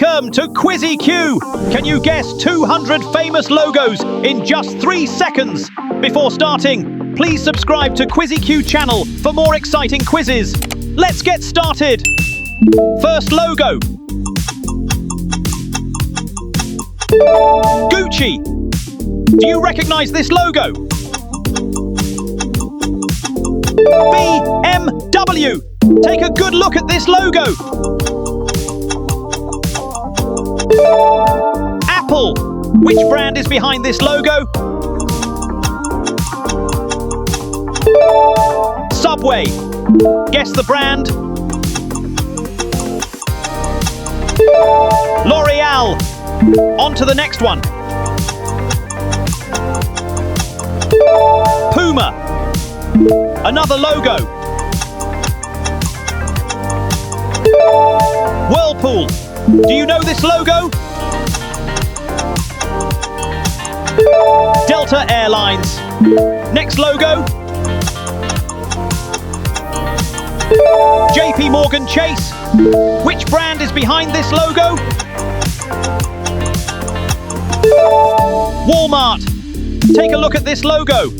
Welcome to Quizzy Q! Can you guess 200 famous logos in just 3 seconds? Before starting, please subscribe to Quizzy Q channel for more exciting quizzes. Let's get started! First logo. Gucci. Do you recognize this logo? BMW. Take a good look at this logo. Apple. Which brand is behind this logo? Subway. Guess the brand. L'Oreal. On to the next one. Puma. Another logo. Whirlpool. Do you know this logo? Delta Airlines. Next logo. JP Morgan Chase. Which brand is behind this logo? Walmart. Take a look at this logo.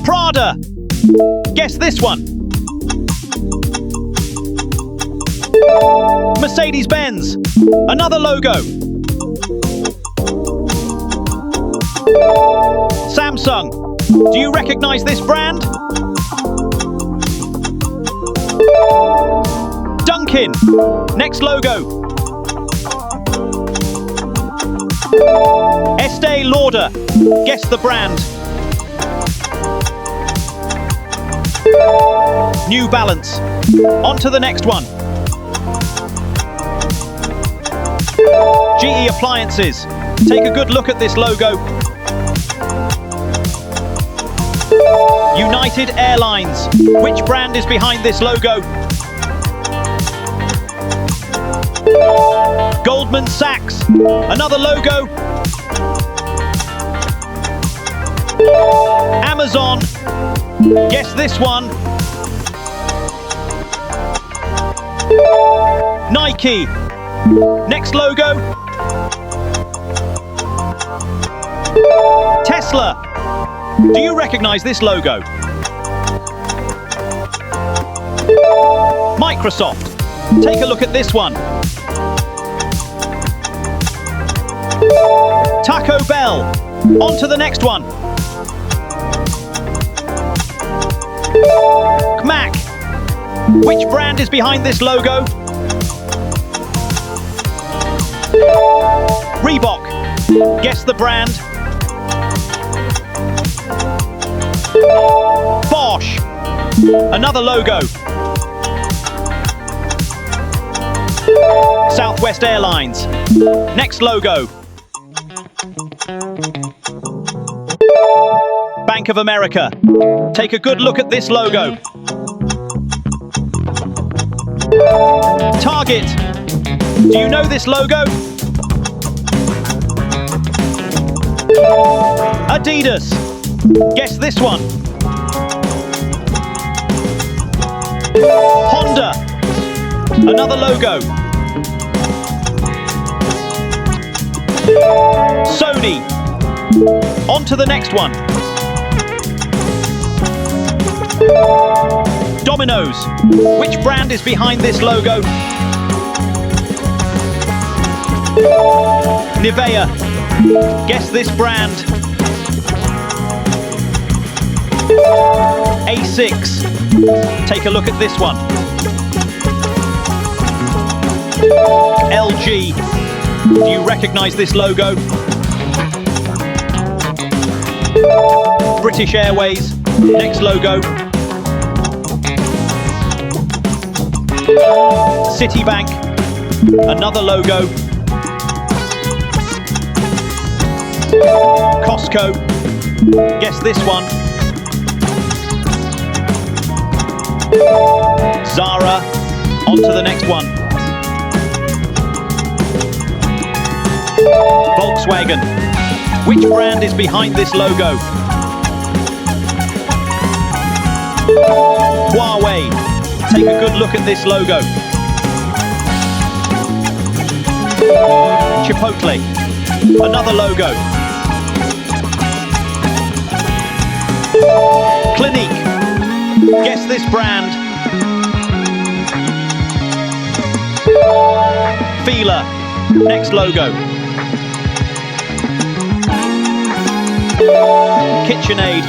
Prada. Guess this one. Mercedes-Benz. Another logo. Samsung. Do you recognize this brand? Dunkin. Next logo. Estee Lauder. Guess the brand. New Balance. On to the next one. GE Appliances. Take a good look at this logo. United Airlines. Which brand is behind this logo? Goldman Sachs. Another logo. Amazon. Guess this one. Nike. Next logo. Tesla. Do you recognize this logo? Microsoft. Take a look at this one. Taco Bell. On to the next one. Mac. Which brand is behind this logo? Reebok. Guess the brand. Bosch. Another logo. Southwest Airlines. Next logo. Bank of America. Take a good look at this logo. Target. Do you know this logo? Adidas. Guess this one. Honda. Another logo. Sony. On to the next one. Domino's. Which brand is behind this logo? Nivea. Guess this brand. A6. Take a look at this one. LG. Do you recognize this logo? British Airways. Next logo. Citibank. Another logo. Costco. Guess this one. Zara. On to the next one. Volkswagen. Which brand is behind this logo? Take a good look at this logo. Chipotle. Another logo. Clinique. Guess this brand. Fila. Next logo. KitchenAid.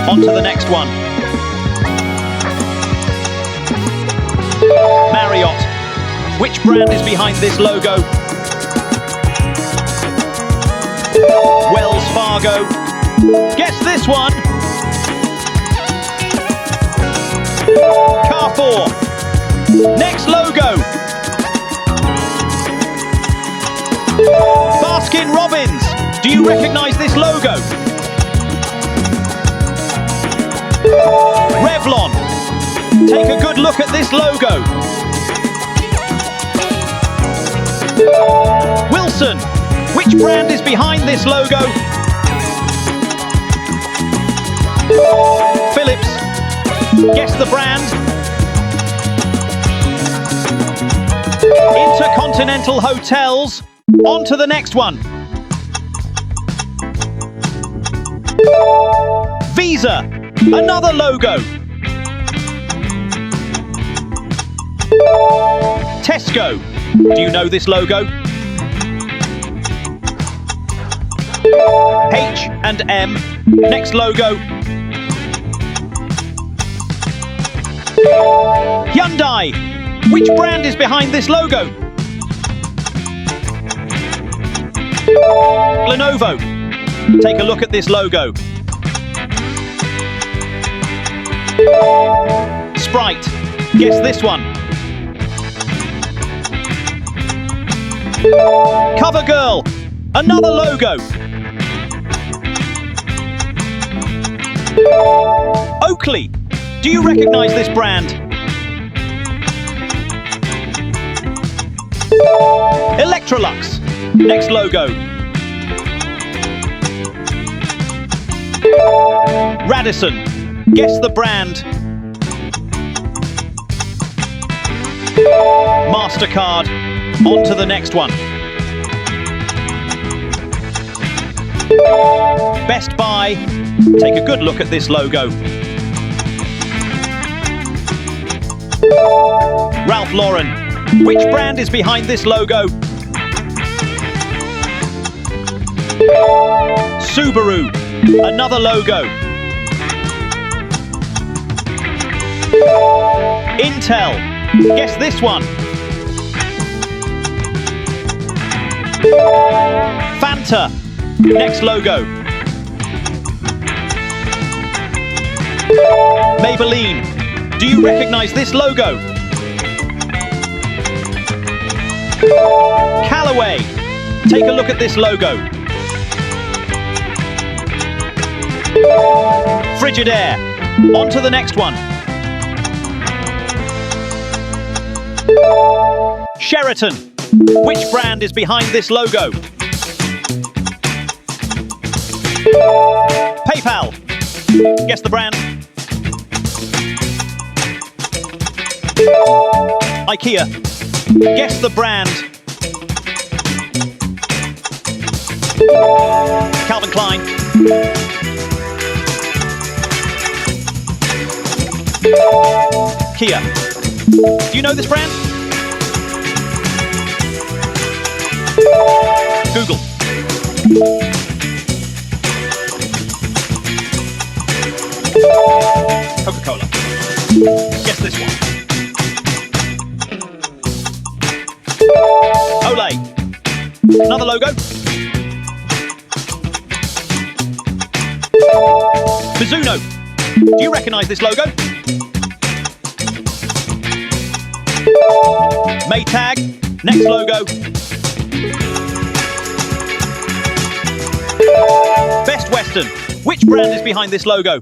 On to the next one. Marriott. Which brand is behind this logo? Wells Fargo. Guess this one. Carrefour. Next logo. Baskin-Robbins. Do you recognize this logo? Revlon. Take a good look at this logo. Wilson. Which brand is behind this logo? Philips. Guess the brand. Intercontinental Hotels. On to the next one. Visa. Another logo. Tesco. Do you know this logo? H&M. Next logo. Hyundai. Which brand is behind this logo? Lenovo. Take a look at this logo. Sprite. Guess this one. CoverGirl. Another logo. Oakley. Do you recognize this brand? Electrolux. Next logo. Radisson. Guess the brand. MasterCard. On to the next one. Best Buy. Take a good look at this logo. Ralph Lauren. Which brand is behind this logo? Subaru. Another logo. Intel. Guess this one. Fanta. Next logo. Maybelline. Do you recognize this logo? Callaway. Take a look at this logo. Frigidaire. On to the next one. Sheraton. Which brand is behind this logo? PayPal. Guess the brand. IKEA. Guess the brand. Calvin Klein. Kia. Do you know this brand? Google. Coca-Cola. Guess this one. Olay. Another logo. Mizuno. Do you recognize this logo? Maytag. Next logo. Best Western. Which brand is behind this logo?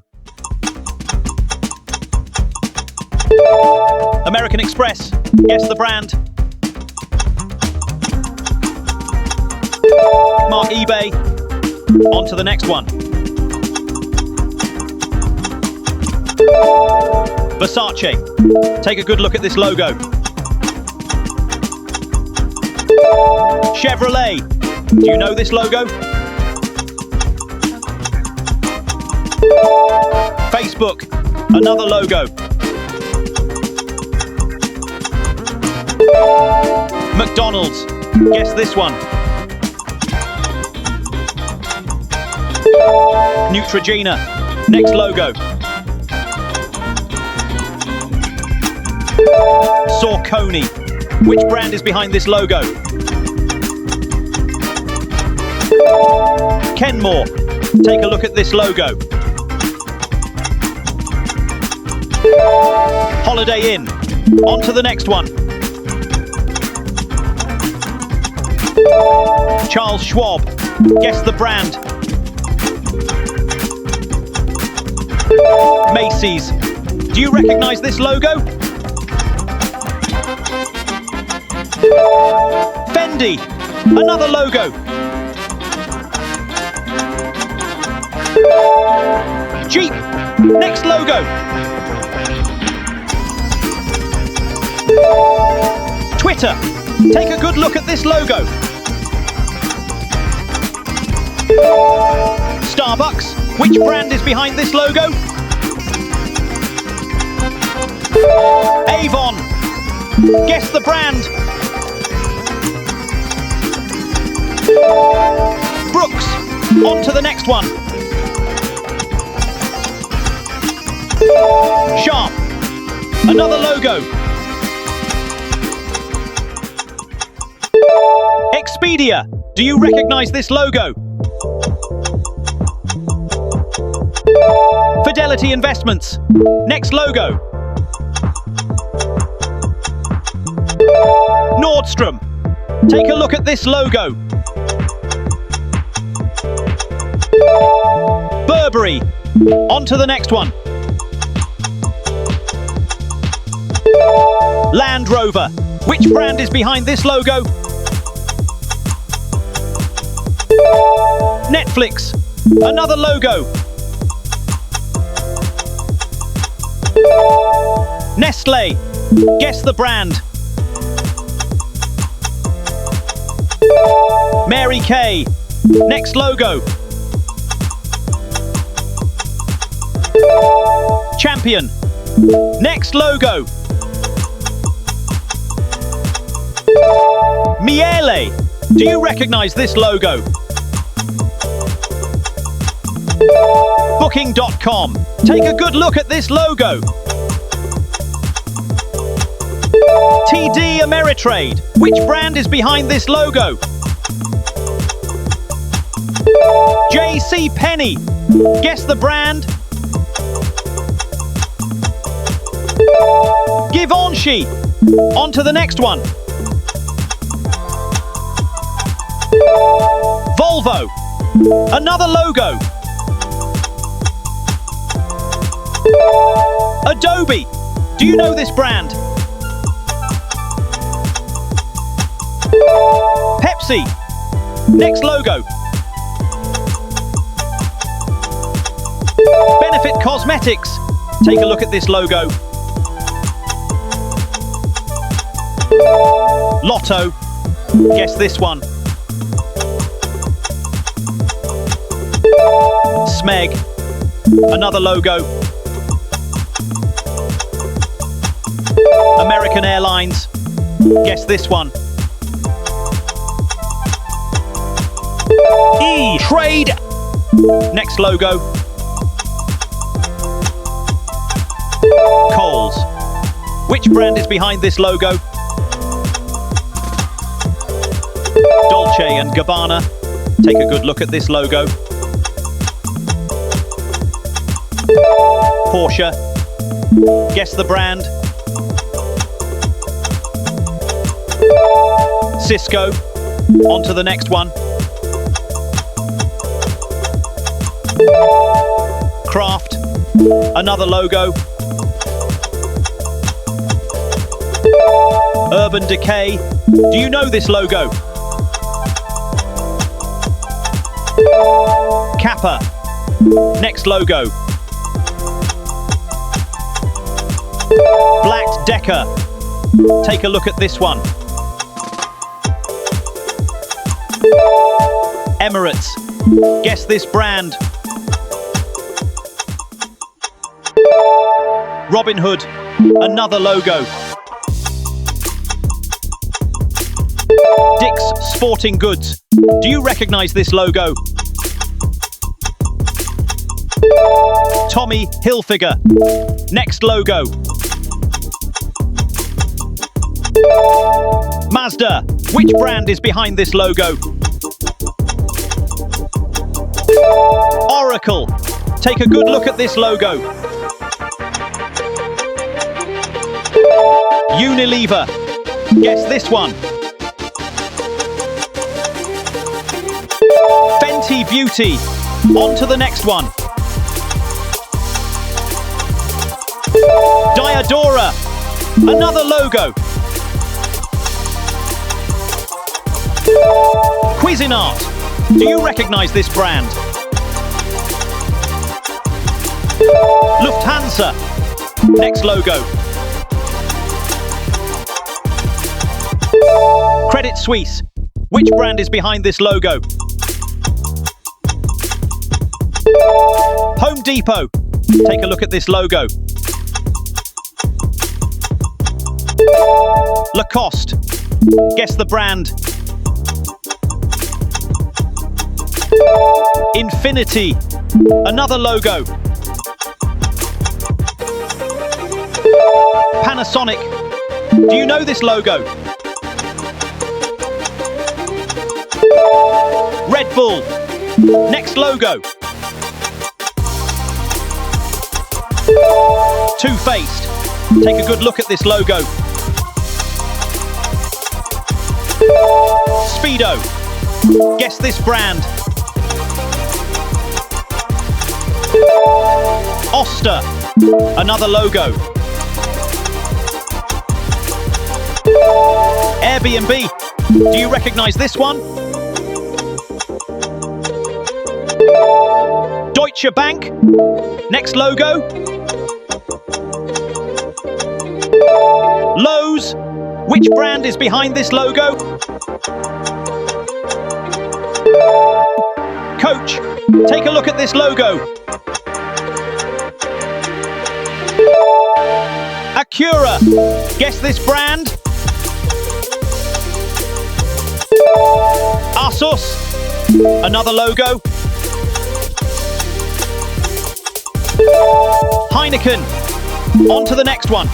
American Express. Guess the brand. Mark eBay. On to the next one. Versace. Take a good look at this logo. Chevrolet. Do you know this logo? Facebook. Another logo. McDonald's. Guess this one. Neutrogena. Next logo. Saucony. Which brand is behind this logo? Kenmore. Take a look at this logo. Holiday Inn. On to the next one. Charles Schwab. Guess the brand. Macy's. Do you recognize this logo? Fendi. Another logo. Jeep. Next logo. Twitter. Take a good look at this logo. Starbucks. Which brand is behind this logo? Avon. Guess the brand. Brooks. On to the next one. Sharp. Another logo. Expedia. Do you recognize this logo? Fidelity Investments. Next logo. Nordstrom. Take a look at this logo. Burberry. On to the next one. Land Rover. Which brand is behind this logo? Netflix. Another logo. Nestle. Guess the brand. Mary Kay. Next logo. Champion. Next logo. Miele. Do you recognize this logo? Booking.com. Take a good look at this logo. TD Ameritrade. Which brand is behind this logo? JC Penney. Guess the brand. Givenchy. On to the next one. Volvo. Another logo. Adobe. Do you know this brand? Pepsi. Next logo. Benefit Cosmetics. Take a look at this logo. Lotto. Guess this one. Smeg. Another logo. American Airlines. Guess this one. E-Trade. Next logo. Coles. Which brand is behind this logo? Dolce & Gabbana. Take a good look at this logo. Porsche. Guess the brand. Cisco. On to the next one. Kraft. Another logo. Urban Decay. Do you know this logo? Kappa. Next logo. Black Decker. Take a look at this one. Emirates. Guess this brand. Robin Hood. Another logo. Dick's Sporting Goods. Do you recognize this logo? Tommy Hilfiger. Next logo. Mazda. Which brand is behind this logo? Oracle. Take a good look at this logo. Unilever. Guess this one. Fenty Beauty. On to the next one. Diadora. Another logo. Cuisinart. Do you recognize this brand? Lufthansa. Next logo. Credit Suisse. Which brand is behind this logo? Home Depot. Take a look at this logo. Lacoste. Guess the brand. Infinity. Another logo. Panasonic. Do you know this logo? Red Bull. Next logo. Too Faced. Take a good look at this logo. Speedo. Guess this brand. Oster. Another logo. Airbnb. Do you recognize this one? Deutsche Bank. Next logo. Lowe's. Which brand is behind this logo? Coach. Take a look at this logo. Acura. Guess this brand. Asus. Another logo. Heineken. On to the next one.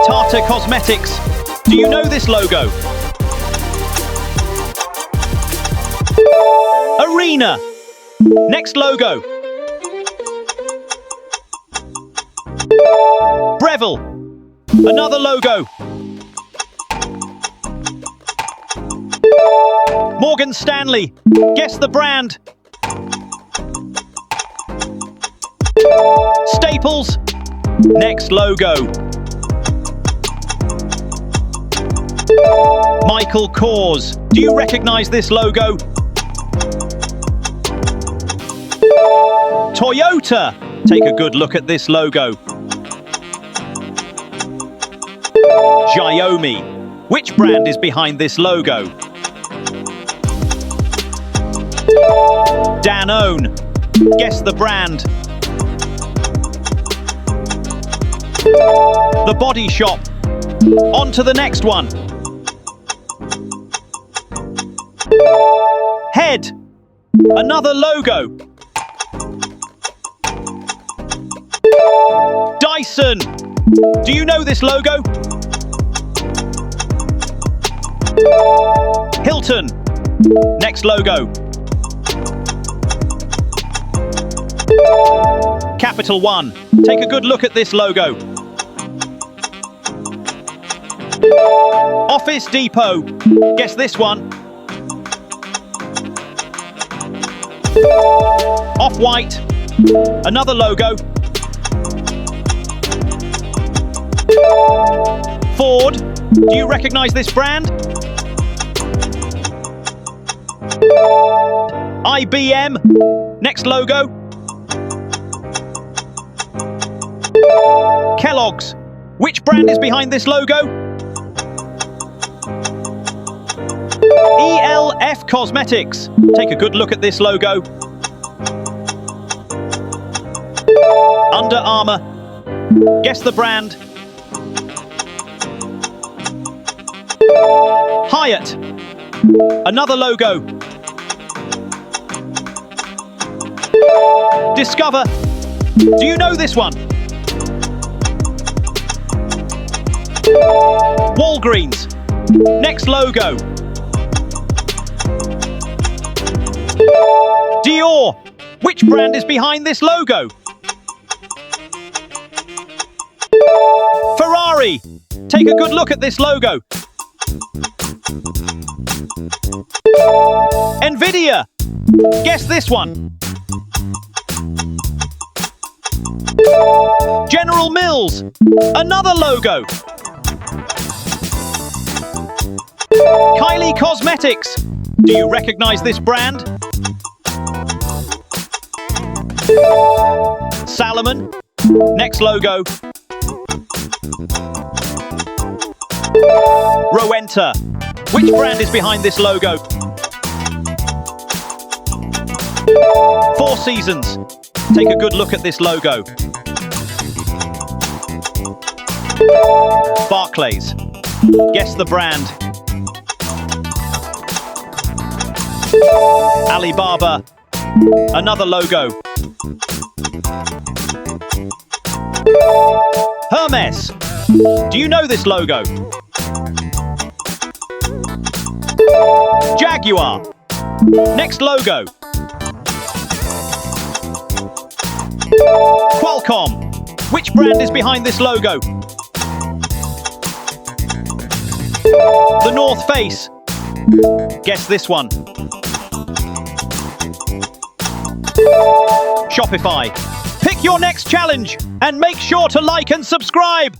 Tata Cosmetics. Do you know this logo? Arena. Next logo. Breville. Another logo. Morgan Stanley. Guess the brand. Staples. Next logo. Michael Kors. Do you recognize this logo? Toyota. Take a good look at this logo. Xiaomi. Which brand is behind this logo? Danone. Guess the brand. The Body Shop. On to the next one. Head. Another logo. Dyson. Do you know this logo? Hilton. Next logo. Capital One. Take a good look at this logo. Office Depot. Guess this one. Off-White. Another logo. Ford. Do you recognize this brand? IBM. Next logo. Kellogg's. Which brand is behind this logo? ELF Cosmetics. Take a good look at this logo. Under Armour. Guess the brand. Hyatt. Another logo. Discover. Do you know this one? Walgreens. Next logo. Dior. Which brand is behind this logo? Ferrari. Take a good look at this logo. Nvidia. Guess this one. General Mills. Another logo. Kylie Cosmetics. Do you recognize this brand? Salomon. Next logo. Rowenta. Which brand is behind this logo? Four Seasons. Take a good look at this logo. Barclays. Guess the brand. Alibaba. Another logo. Hermes. Do you know this logo? Jaguar. Next logo. Qualcomm. Which brand is behind this logo? The North Face. Guess this one. Shopify. Pick your next challenge and make sure to like and subscribe.